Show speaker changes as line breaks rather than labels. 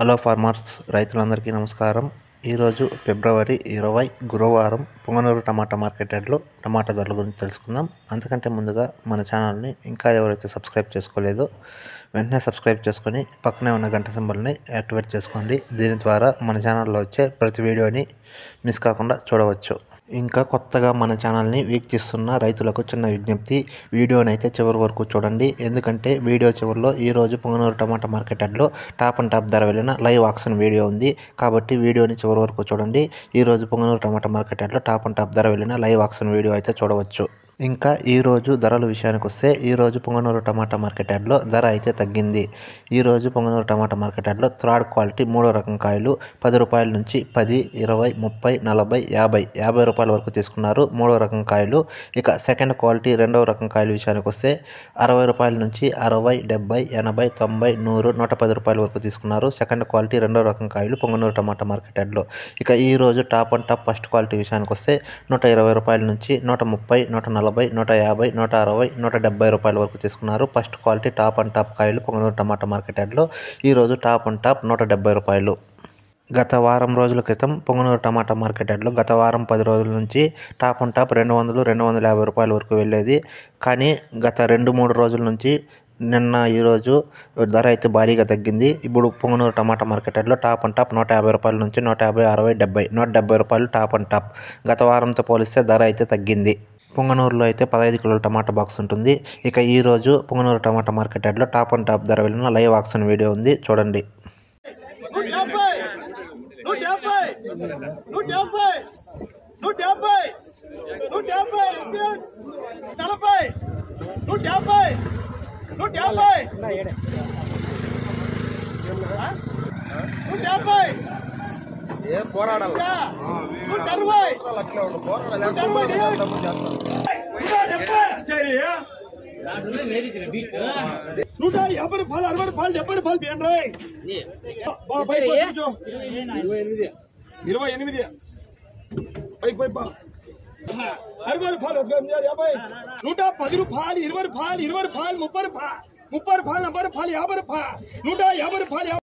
Hello farmers రైతులందరికీ నమస్కారం. ఈరోజు ఫిబ్రవరి 20 గురువారం పొంగనూరు టమాటా మార్కెట్ యార్డ్లో టమాటా ధరల గురించి తెలుసుకుందాం. అంతకంటే ముందుగా మన ఛానల్ని ఇంకా ఎవరైతే సబ్స్క్రైబ్ చేసుకోలేదో వెంటనే సబ్స్క్రైబ్ చేసుకొని పక్కనే ఉన్న గంట సింబల్ని యాక్టివేట్ చేసుకోండి. దీని ద్వారా మన ఛానల్లో వచ్చే ప్రతి వీడియోని మిస్ కాకుండా చూడవచ్చు. ఇంకా కొత్తగా మన ఛానల్ని వీక్షిస్తున్న రైతులకు చిన్న విజ్ఞప్తి, వీడియోని అయితే చివరి వరకు చూడండి. ఎందుకంటే వీడియో చివరిలో ఈరోజు పొంగనూరు టమాటా మార్కెట్ యార్డ్లో టాప్ అండ్ టాప్ ధర వెళ్ళిన లైవ్ ఆక్షన్ వీడియో ఉంది. కాబట్టి వీడియోని చివరి వరకు చూడండి. ఈరోజు పొంగనూరు టమాటా మార్కెట్ యార్డ్లో టాప్ అండ్ టాప్ ధర వెళ్ళిన లైవ్ ఆక్షన్ వీడియో అయితే చూడవచ్చు. ఇంకా ఈరోజు ధరల విషయానికి వస్తే ఈరోజు పొంగనూరు టమాటా మార్కెట్ యార్డ్లో ధర అయితే తగ్గింది. ఈరోజు పొంగనూరు టమాటా మార్కెట్ యార్డ్లో థర్డ్ క్వాలిటీ 3వ రకం కాయలు 10 రూపాయల నుంచి 10, 20, 30, 40, 50 రూపాయల వరకు తీసుకున్నారు 3వ రకం కాయలు. ఇక సెకండ్ క్వాలిటీ 2వ రకం కాయల విషయానికి వస్తే 60 రూపాయల నుంచి 60, 70, 80, 90, 100, 110 రూపాయల వరకు తీసుకున్నారు సెకండ్ క్వాలిటీ 2వ రకం కాయలు పొంగనూరు టమాటా మార్కెట్ యార్డ్లో. ఇక ఈరోజు top and top first quality విషయానికి వస్తే 120 రూపాయల నుంచి 130, 140, 150, 160, 170 రూపాయల వరకు తీసుకున్నారు first quality top and top కాయలు పొంగనూరు టమాటా మార్కెట్ యార్డ్లో. ఈరోజు టాప్ అండ్ టాప్ 170 రూపాయలు. గత వారం రోజుల క్రితం పొంగనూరు టమాటా మార్కెట్ యార్డ్లో గత వారం 10 రోజుల నుంచి టాప్ అండ్ టాప్ 200, 250 రూపాయల వరకు వెళ్ళేది. కానీ గత 2-3 రోజుల నుంచి నిన్న ఈరోజు ధర అయితే భారీగా తగ్గింది. ఇప్పుడు పొంగనూరు టమాటా మార్కెట్ యార్డ్లో టాప్ అండ్ టాప్ 150 రూపాయల నుంచి 150, 60, 70, 170 రూపాయలు టాప్ అండ్ టాప్. గత వారంతో పోలిస్తే ధర అయితే తగ్గింది. పొంగనూరులో అయితే 15 కిలోల టమాటా బాక్స్ ఉంటుంది. ఇక ఈరోజు పొంగనూరు టమాటా మార్కెట్ యార్డ్లో టాప్ అండ్ టాప్ ధర వెళ్ళిన లైవ్ ఆక్షన్ వీడియో ఉంది, చూడండి.
150 రూపాయలు 60 రూపాయలు 70 రూపాయలు బియ్యండి 28 పైకి పోయి 60 రూపాయలు 50, 110 రూపాయలు 20 రూపాయలు 20 రూపాయలు 30 రూపాయలు 30 రూపాయలు 40 రూపాయలు 50 రూపాయలు 150 రూపాయలు